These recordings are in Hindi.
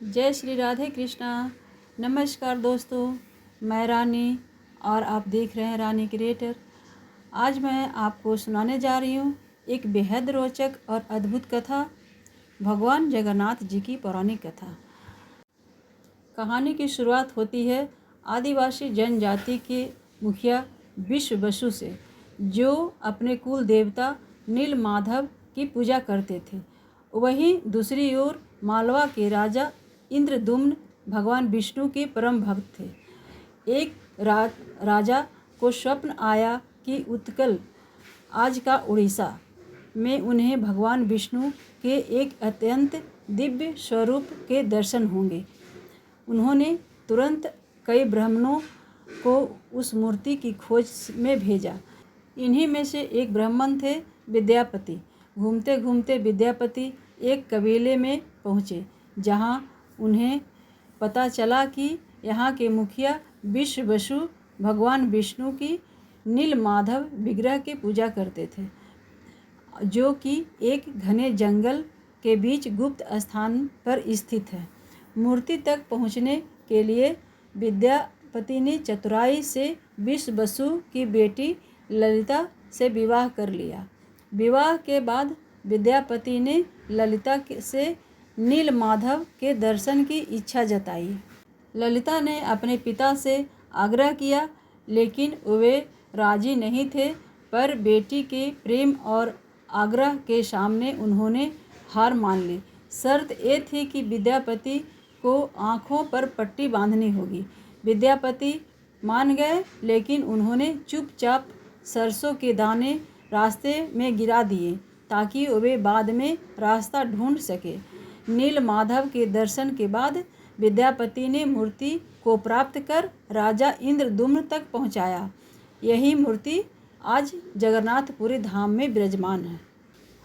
जय श्री राधे कृष्णा। नमस्कार दोस्तों, मैं रानी और आप देख रहे हैं रानी क्रिएटर। आज मैं आपको सुनाने जा रही हूँ एक बेहद रोचक और अद्भुत कथा, भगवान जगन्नाथ जी की पौराणिक कथा। कहानी की शुरुआत होती है आदिवासी जनजाति के मुखिया विश्व बसु से, जो अपने कुल देवता नीलमाधव की पूजा करते थे। वहीं दूसरी ओर मालवा के राजा इंद्रदुम्न भगवान विष्णु के परम भक्त थे। एक राजा को स्वप्न आया कि उत्कल, आज का उड़ीसा, में उन्हें भगवान विष्णु के एक अत्यंत दिव्य स्वरूप के दर्शन होंगे। उन्होंने तुरंत कई ब्राह्मणों को उस मूर्ति की खोज में भेजा। इन्हीं में से एक ब्राह्मण थे विद्यापति। घूमते घूमते विद्यापति एक कबीले में पहुँचे, जहाँ उन्हें पता चला कि यहाँ के मुखिया विश्व बसु भगवान विष्णु की नीलमाधव विग्रह की पूजा करते थे, जो कि एक घने जंगल के बीच गुप्त स्थान पर स्थित है। मूर्ति तक पहुँचने के लिए विद्यापति ने चतुराई से विश्व बसु की बेटी ललिता से विवाह कर लिया। विवाह के बाद विद्यापति ने ललिता से नीलमाधव के दर्शन की इच्छा जताई। ललिता ने अपने पिता से आग्रह किया, लेकिन वे राजी नहीं थे। पर बेटी के प्रेम और आग्रह के सामने उन्होंने हार मान ली। शर्त ये थी कि विद्यापति को आँखों पर पट्टी बांधनी होगी। विद्यापति मान गए, लेकिन उन्होंने चुपचाप सरसों के दाने रास्ते में गिरा दिए ताकि वे बाद में रास्ता ढूंढ सके। नीलमाधव के दर्शन के बाद विद्यापति ने मूर्ति को प्राप्त कर राजा इंद्रदुम्न तक पहुंचाया। यही मूर्ति आज जगन्नाथपुरी धाम में विराजमान है।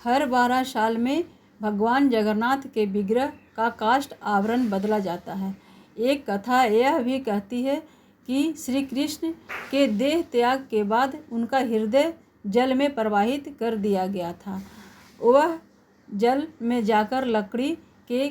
हर 12 साल में भगवान जगन्नाथ के विग्रह का काष्ठ आवरण बदला जाता है। एक कथा यह भी कहती है कि श्री कृष्ण के देह त्याग के बाद उनका हृदय जल में प्रवाहित कर दिया गया था। वह जल में जाकर लकड़ी के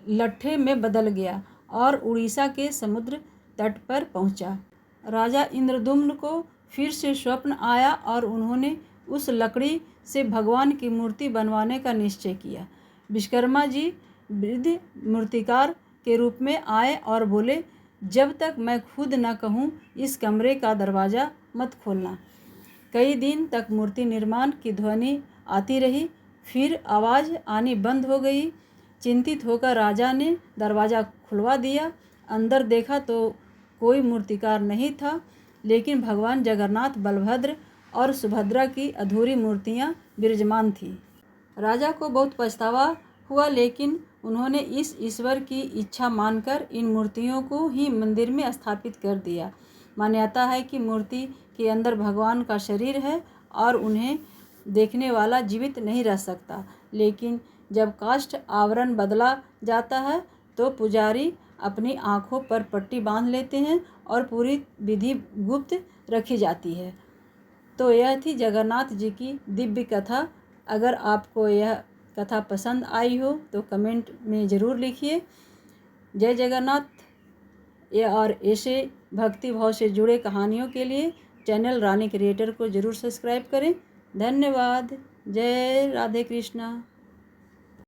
लट्ठे में बदल गया और उड़ीसा के समुद्र तट पर पहुंचा। राजा इंद्रदुम्न को फिर से स्वप्न आया और उन्होंने उस लकड़ी से भगवान की मूर्ति बनवाने का निश्चय किया। विश्वकर्मा जी वृद्ध मूर्तिकार के रूप में आए और बोले, जब तक मैं खुद न कहूँ इस कमरे का दरवाज़ा मत खोलना। कई दिन तक मूर्ति निर्माण की ध्वनि आती रही, फिर आवाज़ आनी बंद हो गई। चिंतित होकर राजा ने दरवाज़ा खुलवा दिया। अंदर देखा तो कोई मूर्तिकार नहीं था, लेकिन भगवान जगन्नाथ, बलभद्र और सुभद्रा की अधूरी मूर्तियाँ विराजमान थीं। राजा को बहुत पछतावा हुआ, लेकिन उन्होंने इस ईश्वर की इच्छा मानकर इन मूर्तियों को ही मंदिर में स्थापित कर दिया। मान्यता है कि मूर्ति के अंदर भगवान का शरीर है और उन्हें देखने वाला जीवित नहीं रह सकता। लेकिन जब काष्ठ आवरण बदला जाता है तो पुजारी अपनी आँखों पर पट्टी बांध लेते हैं और पूरी विधि गुप्त रखी जाती है। तो यह थी जगन्नाथ जी की दिव्य कथा। अगर आपको यह कथा पसंद आई हो तो कमेंट में ज़रूर लिखिए। जय जगन्नाथ। और ऐसे भक्ति भाव से जुड़े कहानियों के लिए चैनल रानी क्रिएटर को ज़रूर सब्सक्राइब करें। धन्यवाद। जय राधे कृष्णा।